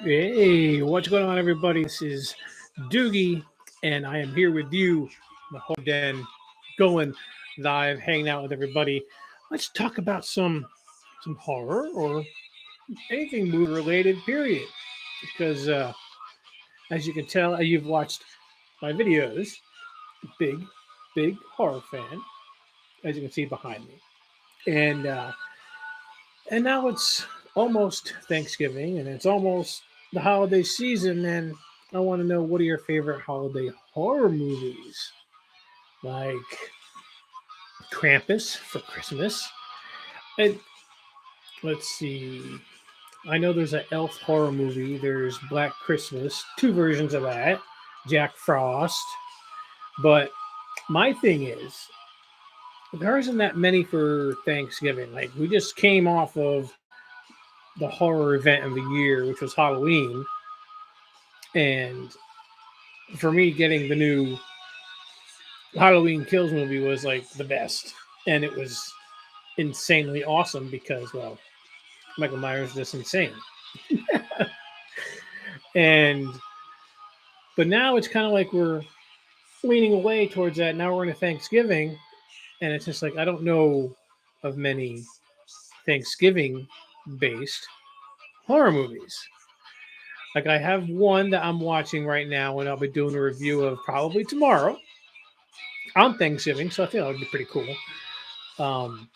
Hey, what's going on, everybody? This is Doogie, and I am here with you, the whole den, going live, hanging out with everybody. Let's talk about some horror or anything movie related. Period. Because as you can tell, you've watched my videos. Big, big horror fan, as you can see behind me, and now it's almost Thanksgiving, and it's almost the holiday season, and I want to know, what are your favorite holiday horror movies? Like Krampus for Christmas. And let's see. I know there's an elf horror movie. There's Black Christmas, two versions of that. Jack Frost. But my thing is, there isn't that many for Thanksgiving. Like, we just came off of the horror event of the year, which was Halloween. And for me, getting the new Halloween Kills movie was like the best. And it was insanely awesome because, well, Michael Myers is just insane. And but now it's kind of like we're leaning away towards that. Now we're into Thanksgiving, and it's just like I don't know of many Thanksgiving based horror movies. Like, I have one that I'm watching right now, and I'll be doing a review of probably tomorrow on Thanksgiving. So I think that would be pretty cool. Um,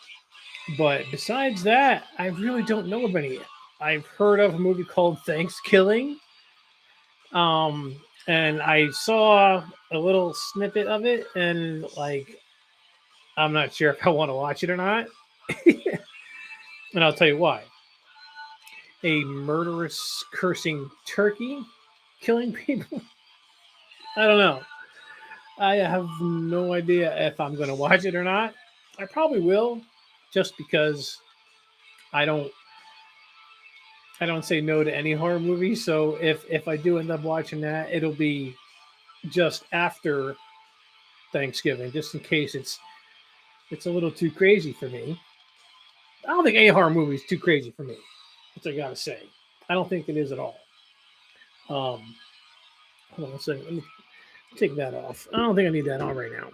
but besides that, I really don't know of any. I've heard of a movie called Thanksgiving, and I saw a little snippet of it, and like, I'm not sure if I want to watch it or not. And I'll tell you why. A murderous, cursing turkey killing people. I don't know. I have no idea if I'm going to watch it or not. I probably will, just because I don't I don't say no to any horror movie. So if I do end up watching that, it'll be just after Thanksgiving, just in case it's a little too crazy for me. I don't think any horror movie is too crazy for me. That's what I gotta say. I don't think it is at all. Um, hold on a second. Let me take that off. I don't think I need that on right now.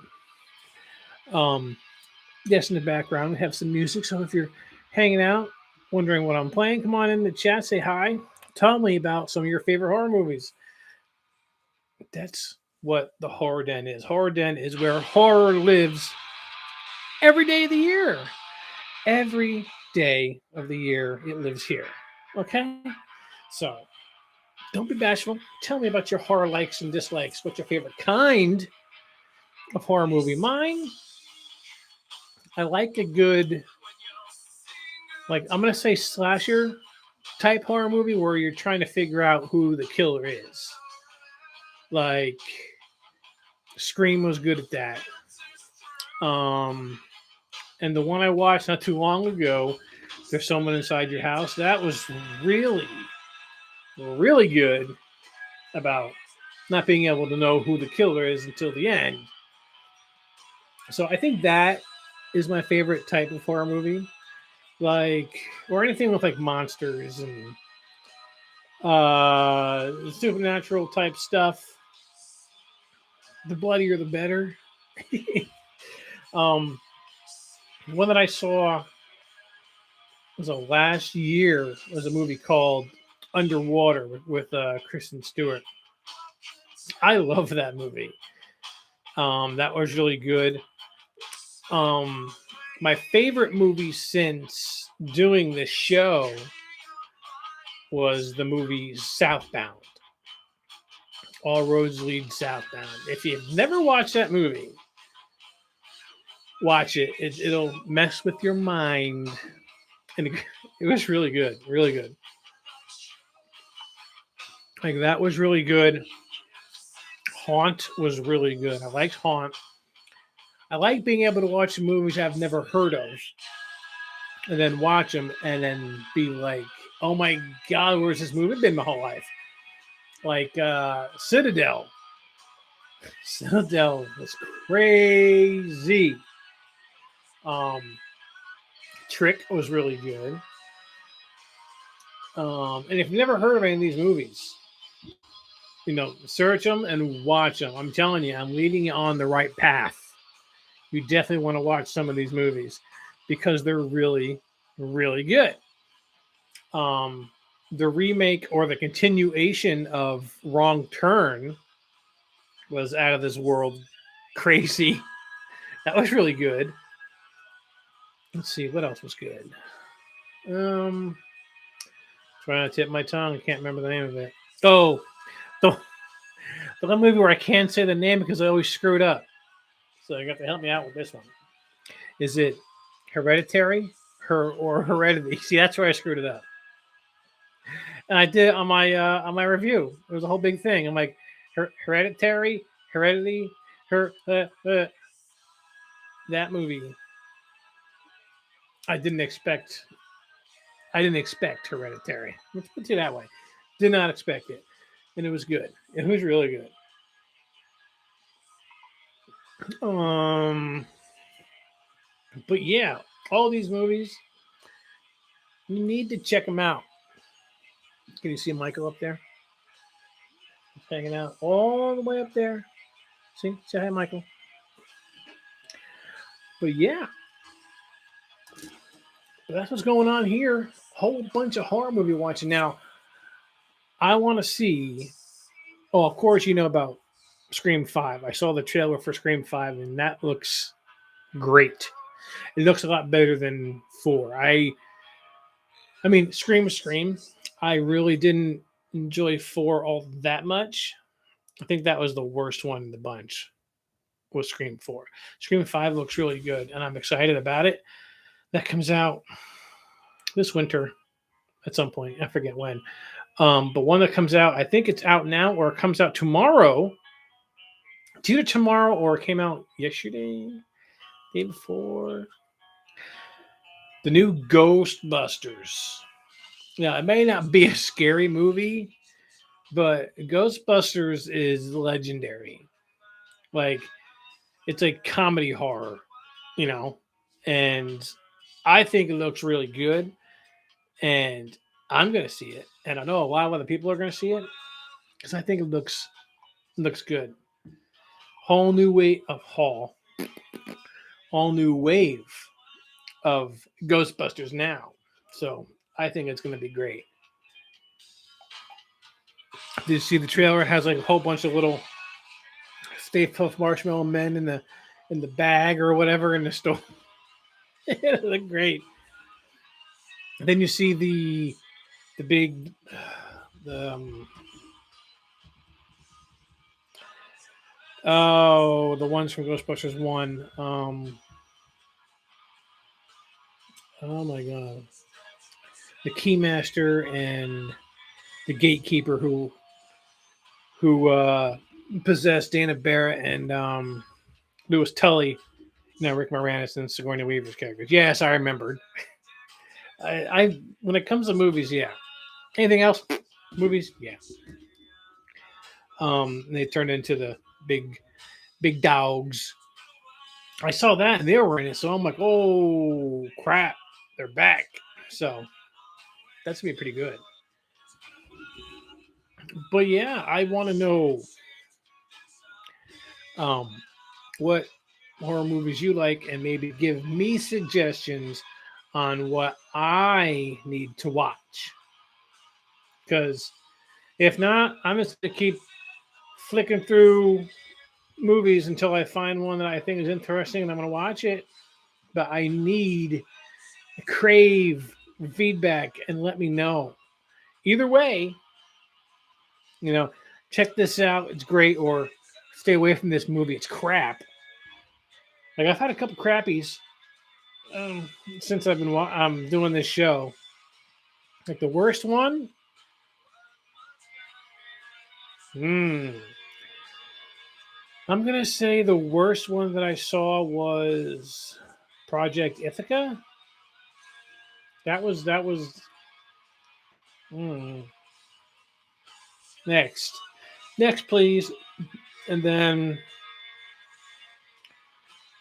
Yes, in the background we have some music. So if you're hanging out, wondering what I'm playing, come on in the chat, say hi, tell me about some of your favorite horror movies. That's what the Horror Den is. Horror Den is where horror lives every day of the year. Every day of the year, it lives here. Okay? So, don't be bashful. Tell me about your horror likes and dislikes. What's your favorite kind of horror movie? Mine, I like a good, like, I'm going to say slasher type horror movie where you're trying to figure out who the killer is. Like, Scream was good at that. Um, and the one I watched not too long ago, There's Someone Inside Your House, that was really, really good about not being able to know who the killer is until the end. So I think that is my favorite type of horror movie. Like, or anything with like monsters and supernatural type stuff. The bloodier the better. um, One that I saw was a last year was a movie called Underwater with Kristen Stewart. I love that movie. That was really good. Um, my favorite movie since doing this show was the movie Southbound. All roads lead southbound. If you've never watched that movie, watch it. It'll mess with your mind, and it was really good, really good. Like, that was really good. Haunt was really good. I liked Haunt. I like being able to watch movies I've never heard of, and then watch them, and then be like, "Oh my god, where's this movie been my whole life?" Like Citadel. Citadel was crazy. Um, Trick was really good. And if you've never heard of any of these movies, search them and watch them. I'm telling you, I'm leading you on the right path. You definitely want to watch some of these movies because they're really, really good. Um, the remake or the continuation of Wrong Turn was out of this world crazy. That was really good. Let's see what else was good. Um, Trying to tip my tongue. I can't remember the name of it. Oh, the the one movie where I can't say the name because I always screw it up. So you have to help me out with this one. Is it Hereditary? Or Heredity? See, that's where I screwed it up. And I did it on my review. It was a whole big thing. I'm like, Hereditary, Heredity, her that movie. I didn't expect. I didn't expect Hereditary. Let's put it that way. Did not expect it, and it was good. It was really good. Um, but yeah, all these movies, you need to check them out. Can you see Michael up there? He's hanging out all the way up there. See, say hi, Michael. But yeah, that's what's going on here. Whole bunch of horror movie watching now. I want to see. Oh, of course, you know about Scream 5. I saw the trailer for Scream 5, and that looks great. It looks a lot better than 4. I mean, Scream. I really didn't enjoy 4 all that much. I think that was the worst one in the bunch. Was Scream 4. Scream 5 looks really good, and I'm excited about it. That comes out this winter at some point. I forget when. But one that comes out, I think it's out now, or it comes out tomorrow. It's either tomorrow or it came out yesterday, day before. The new Ghostbusters. Now, it may not be a scary movie, but Ghostbusters is legendary. Like, it's a comedy horror, you know, and I think it looks really good. And I'm gonna see it, and I know a lot of other people are gonna see it because I think it looks good. Whole new way of all new wave of Ghostbusters now. So I think it's gonna be great. Did you see the trailer? It has like a whole bunch of little Stay Puft Marshmallow Men in the bag or whatever in the store. It looked great. Then you see the big the the ones from Ghostbusters 1. Oh my god. The Keymaster and the Gatekeeper who possessed Dana Barrett and Lewis Tully. No, Rick Moranis and Sigourney Weaver's characters. Yes, I remembered. I when it comes to movies, yeah. Anything else? Movies, yeah. They turned into the big dogs. I saw that and they were in it, so I'm like, oh crap, they're back. So that's gonna be pretty good. But yeah, I want to know um, what horror movies you like and maybe give me suggestions on what I need to watch. Because if not, I'm just gonna keep flicking through movies until I find one that I think is interesting and I'm gonna watch it. But I need crave feedback and let me know. Either way, you know, check this out. It's great, or stay away from this movie. It's crap. Like I've had a couple crappies um, since I've been doing this show. Like the worst one, hmm, I'm gonna say the worst one that I saw was Project Ithaca. That was hmm. Next. Next, please. And then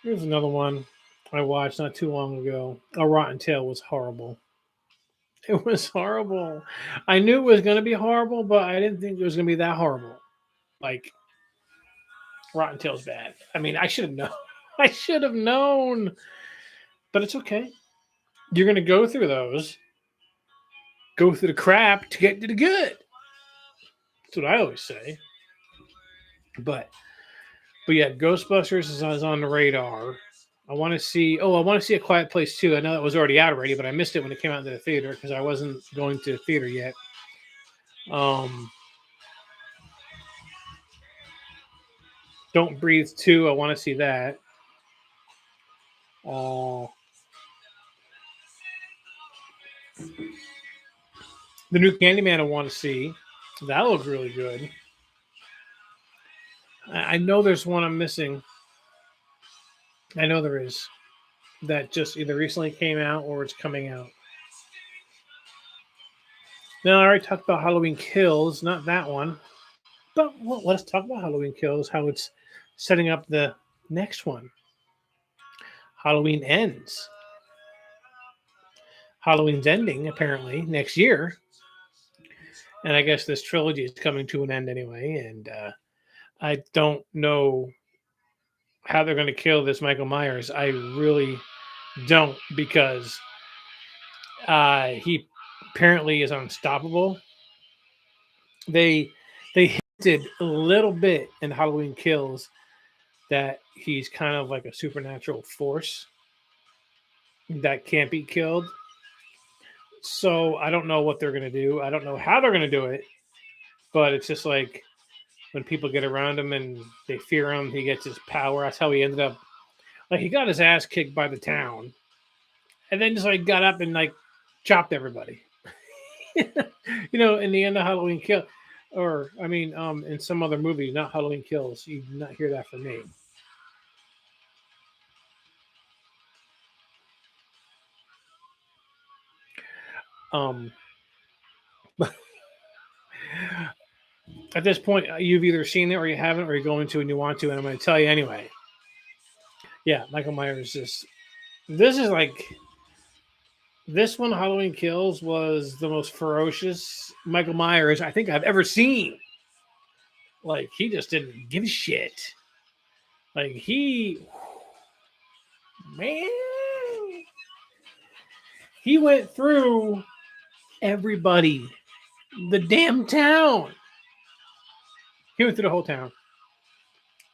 here's another one I watched not too long ago. A Rotten Tail was horrible. It was horrible. I knew it was going to be horrible, but I didn't think it was going to be that horrible. Like Rotten Tail's bad. I mean, I should have known. I should have known, but it's okay. You're going to go through those, go through the crap to get to the good. That's what I always say. But yeah, Ghostbusters is on the radar. I want to see. Oh, I want to see A Quiet Place too. I know that was already out already, but I missed it when it came out into the theater because I wasn't going to the theater yet. Don't Breathe 2. I want to see that. The new Candyman I want to see. That looks really good. I know there's one I'm missing. I know there is. That just either recently came out or it's coming out. Now, I already talked about Halloween Kills, not that one. But well, let's talk about Halloween Kills, how it's setting up the next one. Halloween Ends. Halloween's ending, apparently, next year. And I guess this trilogy is coming to an end anyway. And I don't know how they're going to kill this Michael Myers. I really don't, because he apparently is unstoppable. They hinted a little bit in Halloween Kills that he's kind of like a supernatural force that can't be killed. So I don't know what they're going to do. I don't know how they're going to do it, but it's just like when people get around him and they fear him, he gets his power. That's how he ended up. Like, he got his ass kicked by the town and then just like got up and like chopped everybody. You know, in the end of Halloween Kill, or I mean, in some other movie, not Halloween Kills, you did not hear that from me. Um, at this point, you've either seen it or you haven't, or you're going to and you want to, and I'm going to tell you anyway. Yeah, Michael Myers is. This is like. This one, Halloween Kills, was the most ferocious Michael Myers I think I've ever seen. Like, he just didn't give a shit. Like, man, he went through everybody, the damn town. He went through the whole town.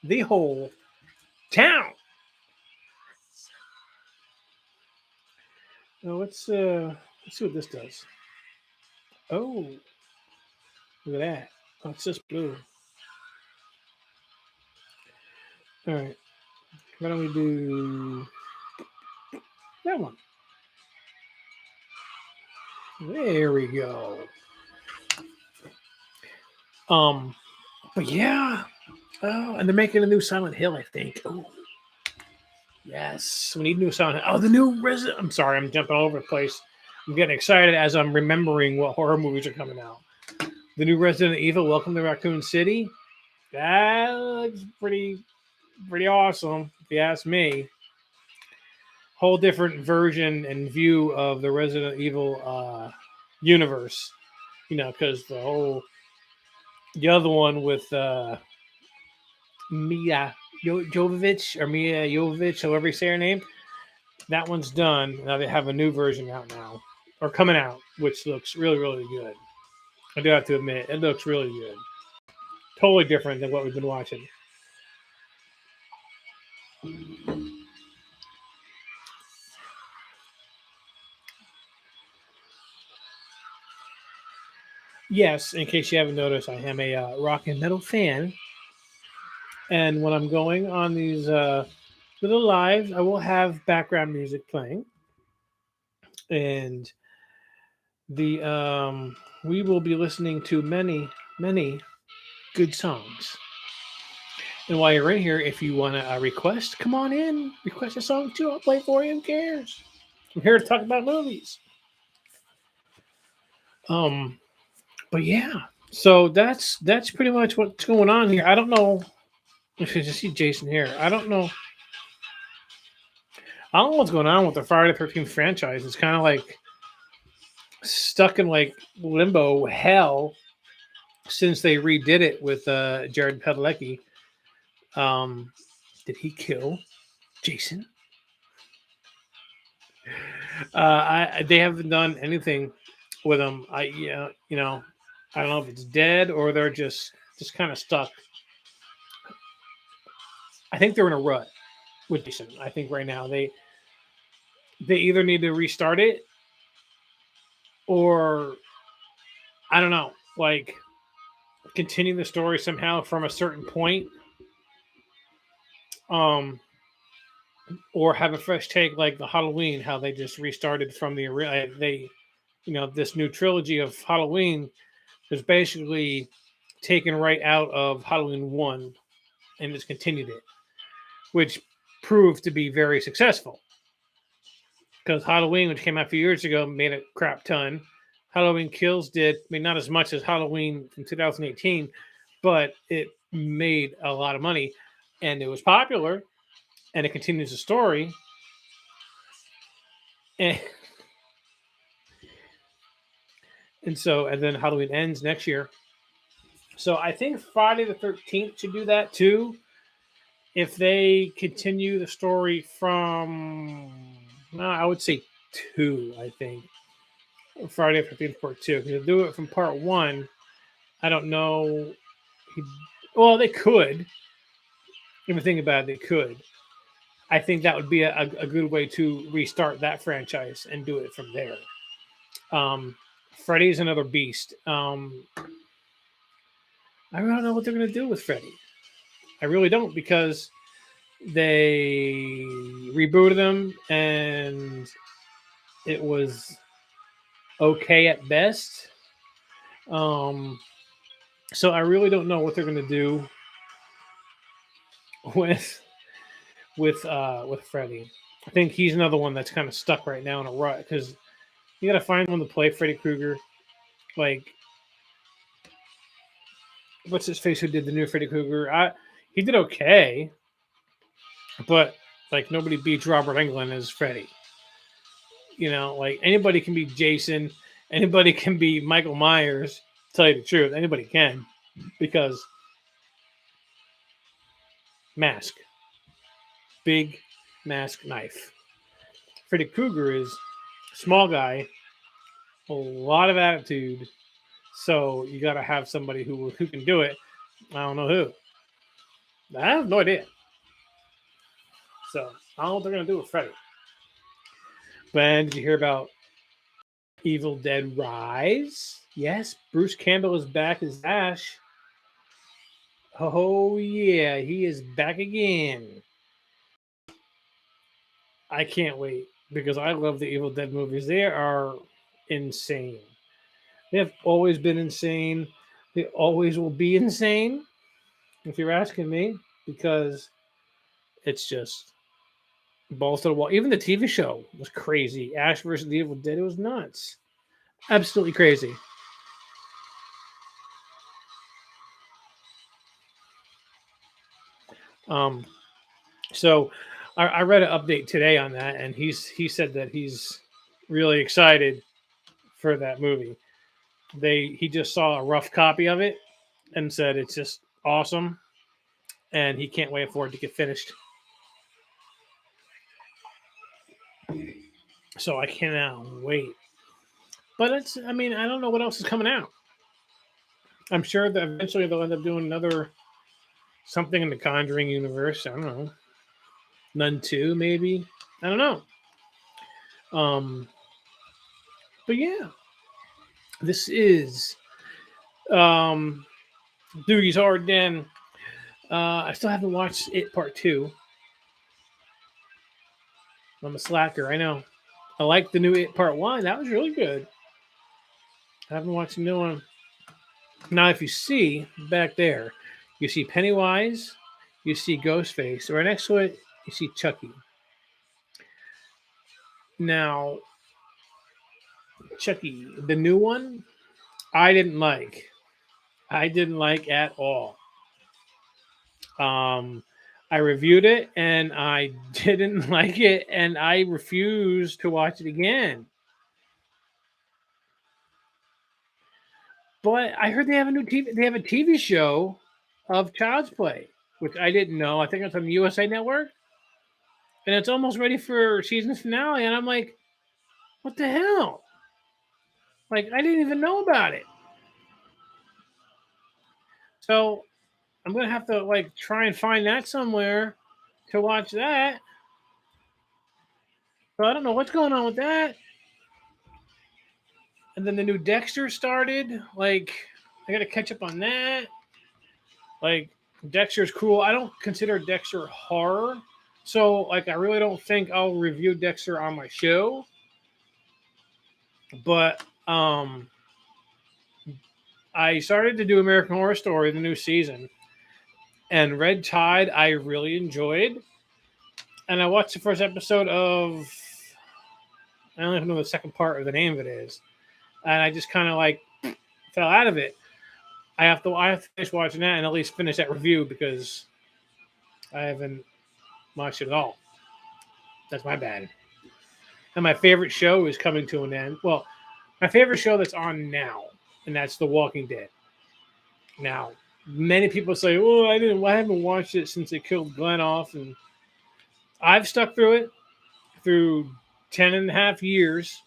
The whole town. Now let's see what this does. Oh, look at that. Oh, it's just blue. All right. Why don't we do that one? There we go. But yeah. Oh, and they're making a new Silent Hill, I think. Oh, yes. We need new Silent Hill. Oh, the new Resident. I'm sorry, I'm jumping all over the place. I'm getting excited as I'm remembering what horror movies are coming out. The new Resident Evil, Welcome to Raccoon City. That looks pretty awesome, if you ask me. Whole different version and view of the Resident Evil universe. You know, because the other one with Mia Jovovich, or Mia Jovovich, however you say her name, that one's done. Now they have a new version out now, or coming out, which looks really, really good. I do have to admit, it looks really good. Totally different than what we've been watching. Yes, in case you haven't noticed, I am a rock and metal fan. And when I'm going on these little lives, I will have background music playing. And the we will be listening to many, many good songs. And while you're in here, if you want to request, come on in. Request a song too. I'll play for you. Who cares? I'm here to talk about movies. But yeah, so that's pretty much what's going on here. I don't know if you just see Jason here. I don't know. I don't know what's going on with the Friday the 13th franchise. It's kind of like stuck in like limbo hell since they redid it with Jared Padalecki. Um, did he kill Jason? They haven't done anything with him. I don't know if it's dead or they're just kind of stuck. I think they're in a rut with Jason. I think right now they either need to restart it or I don't know, like continue the story somehow from a certain point, um, or have a fresh take like the Halloween, how they just restarted from they, this new trilogy of Halloween was basically taken right out of Halloween 1 and just continued it, which proved to be very successful because Halloween, which came out a few years ago, made a crap ton. Halloween Kills did, I mean, not as much as Halloween from 2018, but it made a lot of money and it was popular and it continues the story. And, and then Halloween ends next year. So I think Friday the 13th should do that too. If they continue the story from, no, I would say two, I think. Friday the 13th part two. Because do it from part one, I don't know. Well, they could. If you think about it, they could. I think that would be a good way to restart that franchise and do it from there. Um, Freddy's another beast. I don't know what they're going to do with Freddy. I really don't because they rebooted him and it was okay at best. Um, so I really don't know what they're going to do with with Freddy. I think he's another one that's kind of stuck right now in a rut because you got to find one to play Freddy Krueger. Like, what's his face who did the new Freddy Krueger? He did okay, but like nobody beats Robert Englund as Freddy. Like anybody can be Jason, anybody can be Michael Myers. To tell you the truth, anybody can, because mask, big mask knife. Freddy Krueger is small guy, a lot of attitude. So you got to have somebody who can do it. I don't know who. I have no idea. So I don't know what they're gonna do with Freddy. But did you hear about Evil Dead Rise? Yes, Bruce Campbell is back as Ash. Oh yeah, he is back again. I can't wait because I love the Evil Dead movies. They are insane. They have always been insane. They always will be insane, if you're asking me, because it's just balls to the wall. Even the TV show was crazy. Ash versus the Evil Dead. It was nuts. Absolutely crazy. Um, so I read an update today on that, and he said that he's really excited for that movie. He just saw a rough copy of it and said it's just awesome, and he can't wait for it to get finished. So I cannot wait. But I mean, I don't know what else is coming out. I'm sure that eventually they'll end up doing another something in the Conjuring universe. I don't know. Nun 2, maybe. I don't know. Um, but yeah, this is Doogie's Horror Den. I still haven't watched it part 2. I'm a slacker, I know. I like the new It part 1. That was really good. I haven't watched the new one. Now, if you see back there, you see Pennywise, you see Ghostface. Right next to it, you see Chucky. Now, Chucky, the new one, I didn't like. I didn't like at all. Um, I reviewed it and I didn't like it, and I refused to watch it again. But I heard they have a new TV. They have a TV show of Child's Play, which I didn't know. I think it's on the USA Network, and it's almost ready for season finale. And I'm like, what the hell? Like, I didn't even know about it. So I'm gonna have to like try and find that somewhere to watch that. So I don't know what's going on with that. And then the new Dexter started. Like, I got to catch up on that. Like, Dexter's cool. I don't consider Dexter horror. So, like, I really don't think I'll review Dexter on my show. But I started to do American Horror Story, the new season. And Red Tide, I really enjoyed. And I watched the first episode of, I don't even know the second part of the name of it is. And I just kind of like fell out of it. I have to finish watching that and at least finish that review because I haven't watched it at all. That's my bad. And my favorite show is coming to an end. Well, my favorite show that's on now, and that's The Walking Dead. Now, many people say, "Oh, I haven't watched it since they killed Glenn off," and I've stuck through it through 10 and a half years.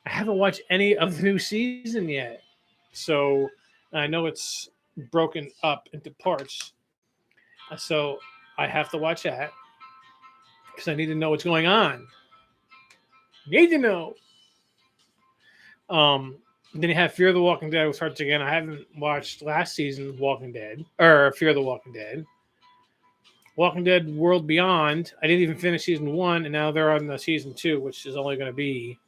I haven't watched any of the new season yet. So I know it's broken up into parts. So I have to watch that because I need to know what's going on. Need to know. Then you have Fear of the Walking Dead, which starts again. I haven't watched last season's Walking Dead, or Fear of the Walking Dead. Walking Dead World Beyond. I didn't even finish season 1, and now they're on the season 2, which is only going to be,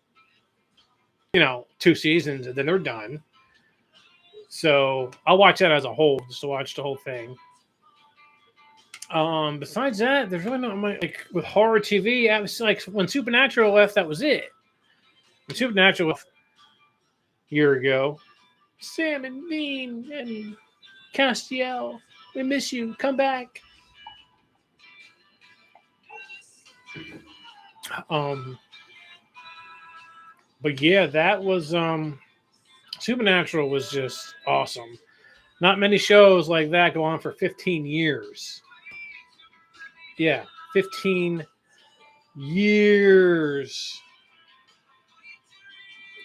2 seasons, and then they're done. So I'll watch that as a whole, just to watch the whole thing. Besides that, there's really not much like with horror TV. I was like when Supernatural left, that was it. When Supernatural left a year ago, Sam and Dean and Castiel, we miss you. Come back. But yeah, that was Supernatural was just awesome. Not many shows like that go on for 15 years. Yeah, 15 years.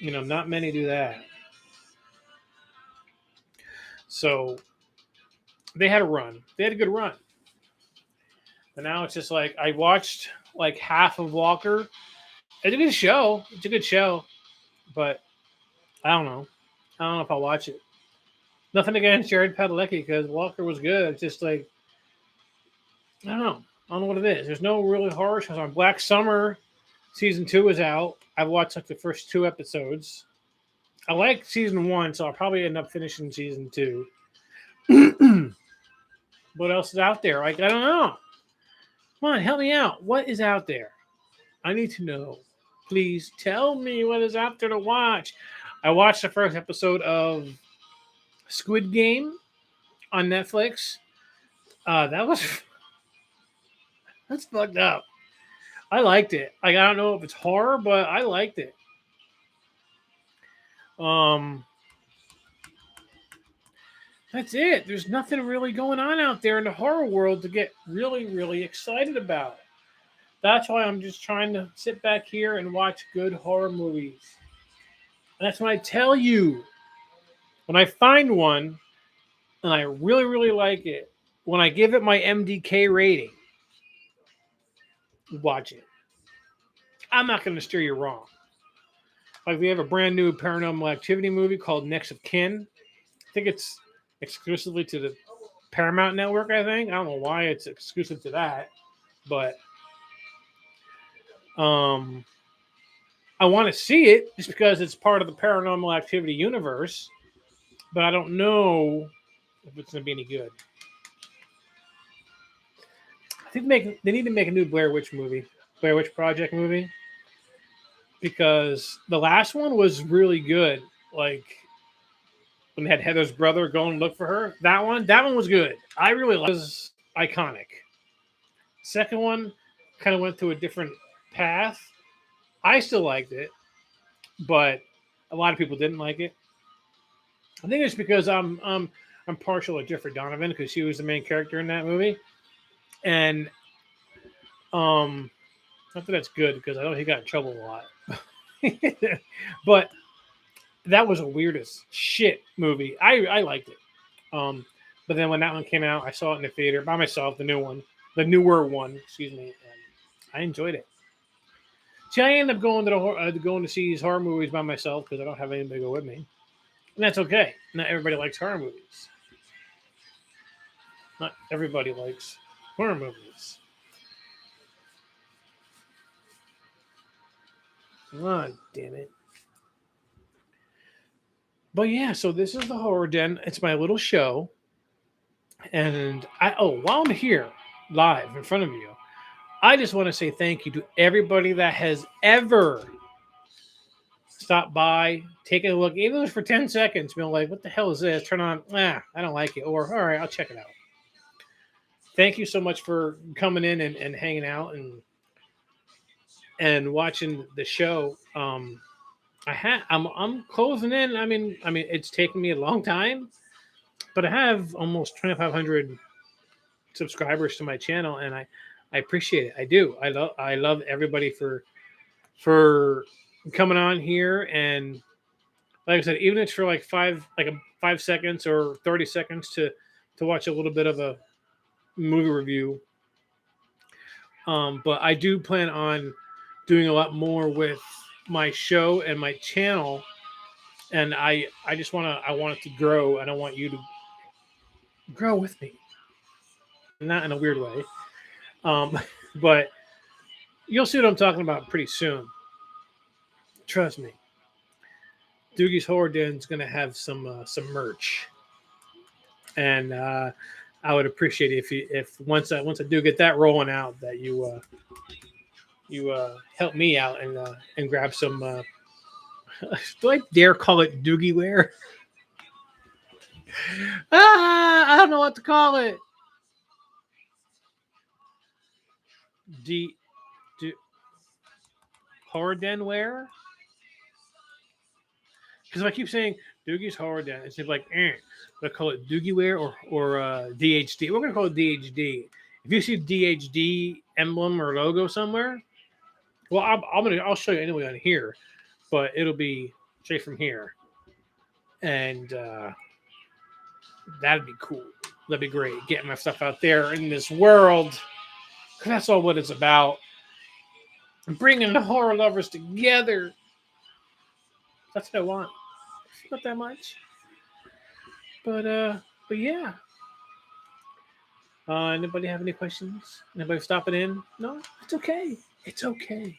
Not many do that. So they had a run. They had a good run. But now it's just like I watched like half of Walker. It's a good show. It's a good show. But I don't know. I don't know if I'll watch it. Nothing against Jared Padalecki because Walker was good. It's just like, I don't know. I don't know what it is. There's no really horror shows on. Black Summer season 2 is out. I've watched like the first 2 episodes. I like season 1, so I'll probably end up finishing season 2. What else is out there? Like, I don't know. Come on, help me out. What is out there? I need to know. Please tell me what is out there to watch. I watched the first episode of Squid Game on Netflix. That's fucked up. I liked it. Like, I don't know if it's horror, but I liked it. That's it. There's nothing really going on out there in the horror world to get really, really excited about. That's why I'm just trying to sit back here and watch good horror movies. And that's when I tell you, when I find one and I really, really like it, when I give it my MDK rating, watch it. I'm not going to steer you wrong. Like, we have a brand new paranormal activity movie called Next of Kin. I think it's exclusively to the Paramount Network, I think. I don't know why it's exclusive to that. But I want to see it just because it's part of the Paranormal Activity universe. But I don't know if it's going to be any good. I think they need to make a new Blair Witch Project movie. Because the last one was really good. Like, when they had Heather's brother go and look for her. That one was good. I really liked it. It was iconic. Second one kind of went through a different path. I still liked it, but a lot of people didn't like it. I think it's because I'm partial to Jeffrey Donovan because she was the main character in that movie, and not that that's good because I know he got in trouble a lot, but that was a weirdest shit movie. I liked it. But then when that one came out, I saw it in the theater by myself, the new one, the newer one, excuse me, and I enjoyed it. See, I end up going to going to see these horror movies by myself because I don't have anybody to go with me, and that's okay. Not everybody likes horror movies. Not everybody likes horror movies. God damn it. But yeah, so this is the Horror Den. It's my little show. And while I'm here live in front of you, I just want to say thank you to everybody that has ever stopped by, taken a look, even if it's for 10 seconds, being like, what the hell is this? Turn on, I don't like it. Or, all right, I'll check it out. Thank you so much for coming in and hanging out and watching the show. I'm closing in. I mean, it's taken me a long time, but I have almost 2,500 subscribers to my channel, and I appreciate it. I do. I love everybody for coming on here, and like I said, even if it's for like 5 seconds or 30 seconds to watch a little bit of a movie review. But I do plan on doing a lot more with my show and my channel, and I just want it to grow, and I want you to grow with me, not in a weird way. Um, but you'll see what I'm talking about pretty soon. Trust me. Doogie's Horror Den is going to have some merch, and I would appreciate it if once I do get that rolling out, that you help me out and grab some. Do I dare call it Doogie wear? I don't know what to call it. D, D Horror Den wear? Because if I keep saying Doogie's Horror Den, it's like, they call it Doogie wear or DHD. We're gonna call it DHD. If you see DHD emblem or logo somewhere, well, I'll show you anyway on here, but it'll be straight from here, and that'd be cool. That'd be great. Getting my stuff out there in this world. That's all what it's about. Bringing the horror lovers together. That's what I want. Not that much, but yeah. Anybody have any questions? Anybody stopping in? No, it's okay. It's okay.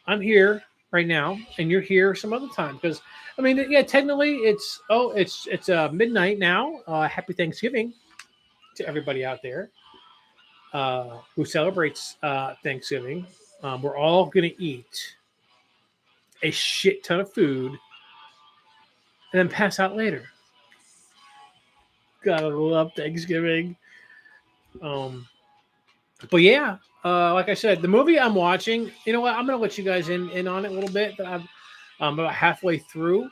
I'm here right now, and you're here some other time because I mean, yeah, technically it's midnight now. Happy Thanksgiving to everybody out there who celebrates Thanksgiving. We're all gonna eat a shit ton of food and then pass out later. Gotta love Thanksgiving. Um, but yeah, like I said, the movie I'm watching, you know what? I'm gonna let you guys in on it a little bit. That I'm about halfway through.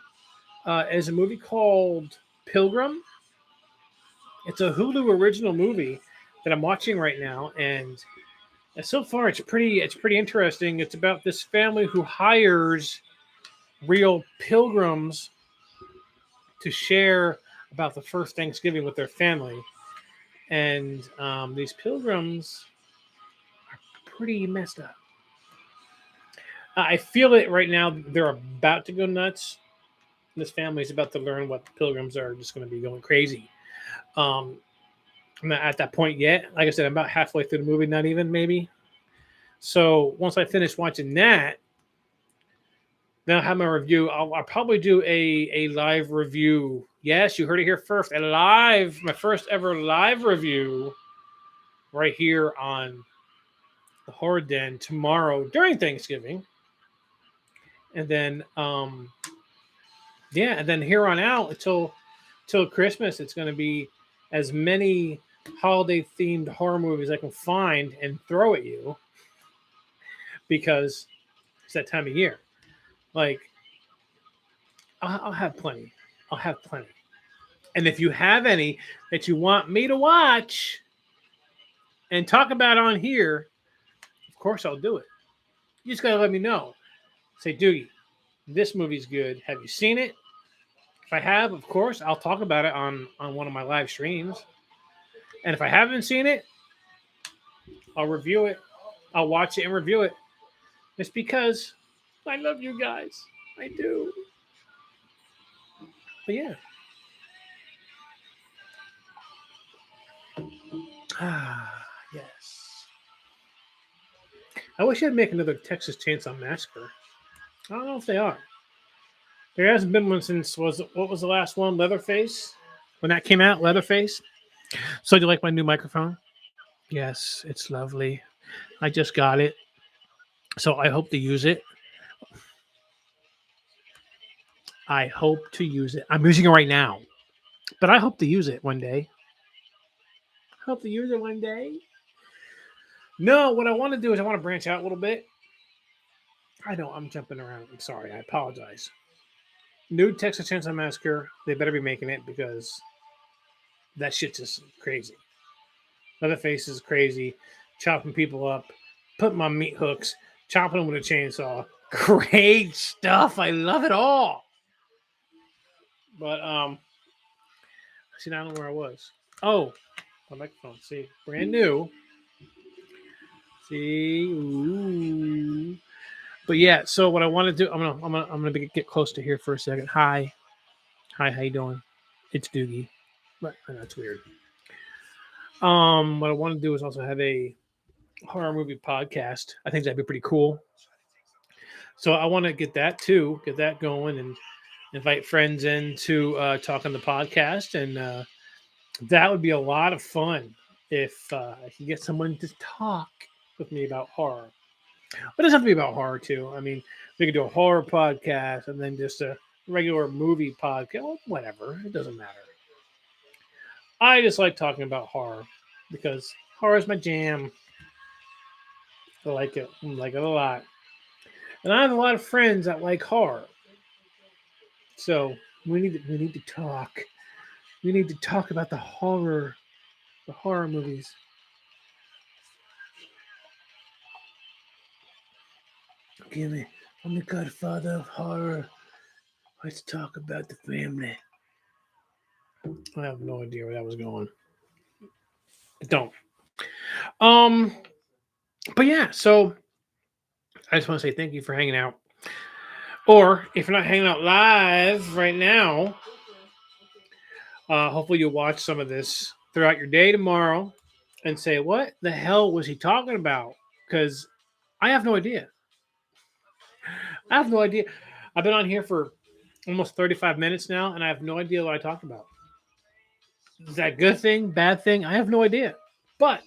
Is a movie called Pilgrim. It's a Hulu original movie that I'm watching right now, and so far it's pretty interesting. It's about this family who hires real pilgrims to share about the first Thanksgiving with their family, and these pilgrims are pretty messed up. I feel it right now. They're about to go nuts. This family is about to learn what the pilgrims are just going to be going crazy. Um, I'm not at that point yet. Like I said, I'm about halfway through the movie, not even maybe. So once I finish watching that, then I'll have my review. I'll probably do a live review. Yes, you heard it here first. My first ever live review right here on the Horror Den tomorrow during Thanksgiving. And then, and then here on out till Christmas, it's going to be as many holiday themed horror movies I can find and throw at you because it's that time of year. Like, I'll have plenty. I'll have plenty. And if you have any that you want me to watch and talk about on here, of course I'll do it. You just gotta let me know. Say, Doogie, this movie's good. Have you seen it? If I have, of course, I'll talk about it on one of my live streams. And if I haven't seen it, I'll review it. I'll watch it and review it. Just because I love you guys. I do. But yeah. Ah, yes. I wish I'd make another Texas Chainsaw Massacre. I don't know if they are. There hasn't been one since what was the last one? Leatherface? When that came out, Leatherface. So do you like my new microphone? Yes, it's lovely. I just got it. So I hope to use it. I hope to use it. I'm using it right now. But I hope to use it one day. Hope to use it one day. No, what I want to do is I want to branch out a little bit. I know I'm jumping around. I'm sorry. I apologize. New Texas Chainsaw Massacre. They better be making it because that shit's just crazy. Leatherface is crazy. Chopping people up. Putting my meat hooks. Chopping them with a chainsaw. Great stuff. I love it all. But, see, I don't know where I was. Oh, my microphone. See, brand new. See, ooh. But yeah, so what I want to do, I'm gonna get close to here for a second. Hi, how you doing? It's Doogie, but that's weird. What I want to do is also have a horror movie podcast. I think that'd be pretty cool. So I want to get that going, and invite friends in to talk on the podcast, and that would be a lot of fun if I could get someone to talk with me about horror. But it doesn't have to be about horror too. I mean, we could do a horror podcast and then just a regular movie podcast. Well, whatever, it doesn't matter. I just like talking about horror because horror is my jam. I like it. I like it a lot. And I have a lot of friends that like horror. So we need to talk. We need to talk about the horror movies. Give me, I'm the godfather of horror. Let's talk about the family. I have no idea where that was going. I don't. But yeah, so I just want to say thank you for hanging out. Or if you're not hanging out live right now, hopefully you'll watch some of this throughout your day tomorrow and say, what the hell was he talking about? Because I have no idea. I have no idea. I've been on here for almost 35 minutes now, and I have no idea what I talked about. Is that a good thing, bad thing? I have no idea. But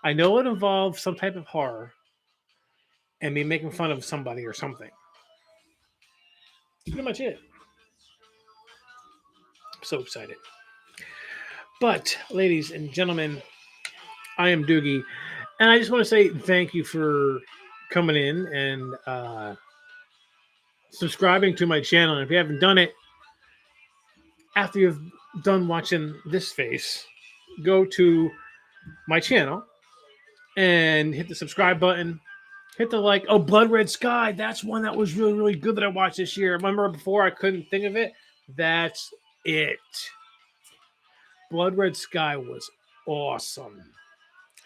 I know it involves some type of horror and me making fun of somebody or something. That's pretty much it. I'm so excited. But, ladies and gentlemen, I am Doogie, and I just want to say thank you for coming in and subscribing to my channel. And if you haven't done it, after you've done watching this face, go to my channel and hit the subscribe button. Hit the like. Oh, Blood Red Sky. That's one that was really, really good that I watched this year. Remember before I couldn't think of it? That's it. Blood Red Sky was awesome.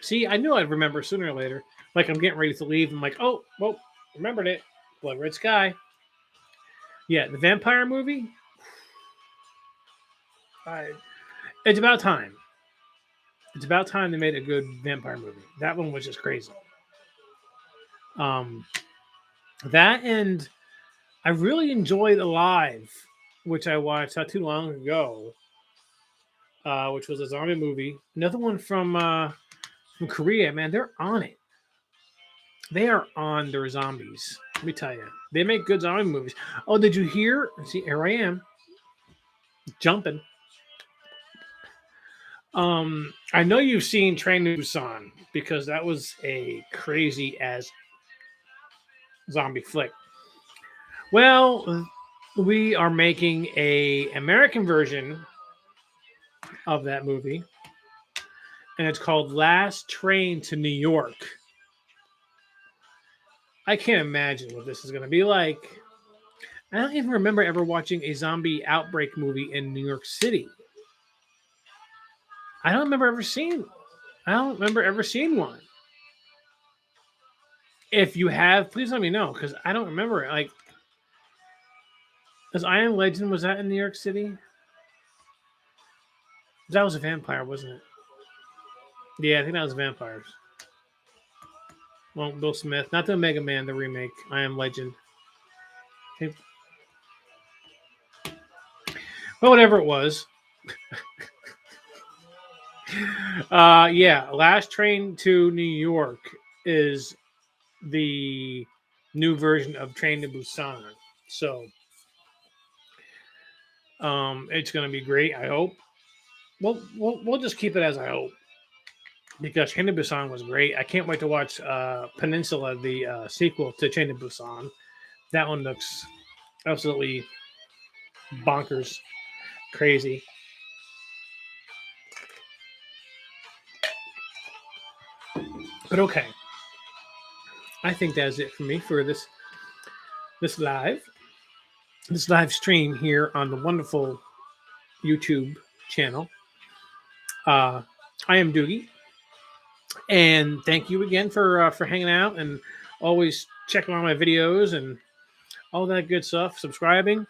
See, I knew I'd remember sooner or later. Like I'm getting ready to leave. I'm like, oh, well, remembered it. Blood Red Sky. Yeah, the vampire movie. It's about time. It's about time they made a good vampire movie. That one was just crazy. That and I really enjoyed Alive, which I watched not too long ago, which was a zombie movie. Another one from Korea. Man, they're on it. They are on their zombies. Let me tell you, they make good zombie movies. Oh, did you hear? See, here I am, jumping. I know you've seen Train to Busan because that was a crazy as zombie flick. Well, we are making a American version of that movie, and it's called Last Train to New York. I can't imagine what this is going to be like. I don't even remember ever watching a zombie outbreak movie in New York City. I don't remember ever seeing. I don't remember ever seeing one. If you have, please let me know because I don't remember it. Like, was I Am Legend, was that in New York City? That was a vampire, wasn't it? Yeah, I think that was vampires. Well, Bill Smith, not the Mega Man, the remake. I Am Legend. Okay. Well, whatever it was. Yeah, Last Train to New York is the new version of Train to Busan. So, it's going to be great. I hope. We'll just keep it as I hope because Train to Busan was great. I can't wait to watch Peninsula, the sequel to Train to Busan. That one looks absolutely bonkers, crazy. But okay, I think that's it for me for this live stream here on the wonderful YouTube channel. I am Doogie, and thank you again for hanging out and always checking on my videos and all that good stuff, subscribing,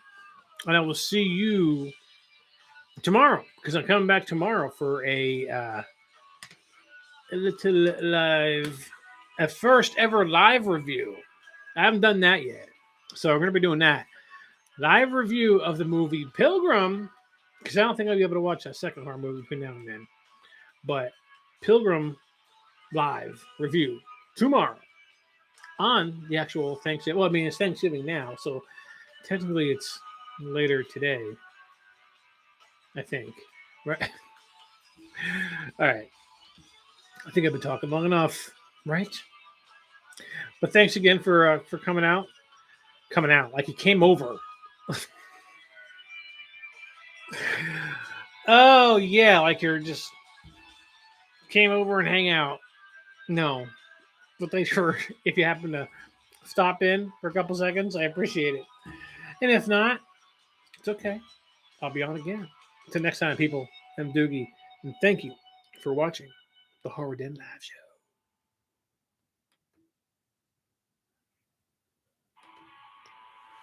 and I will see you tomorrow because I'm coming back tomorrow for a little live, a first ever live review. I haven't done that yet, so we're going to be doing that live review of the movie Pilgrim because I don't think I'll be able to watch that second horror movie between now and then. But Pilgrim live review tomorrow on the actual Thanksgiving. Well, I mean, it's Thanksgiving now, so technically it's later today, I think. Right? All right. I think I've been talking long enough, right? But thanks again for coming out. Coming out like you came over. Oh yeah, like you're just came over and hang out. No, but thanks for if you happen to stop in for a couple seconds, I appreciate it. And if not, it's okay. I'll be on again. Until next time, people. I'm Doogie, and thank you for watching the Horror Den Live Show.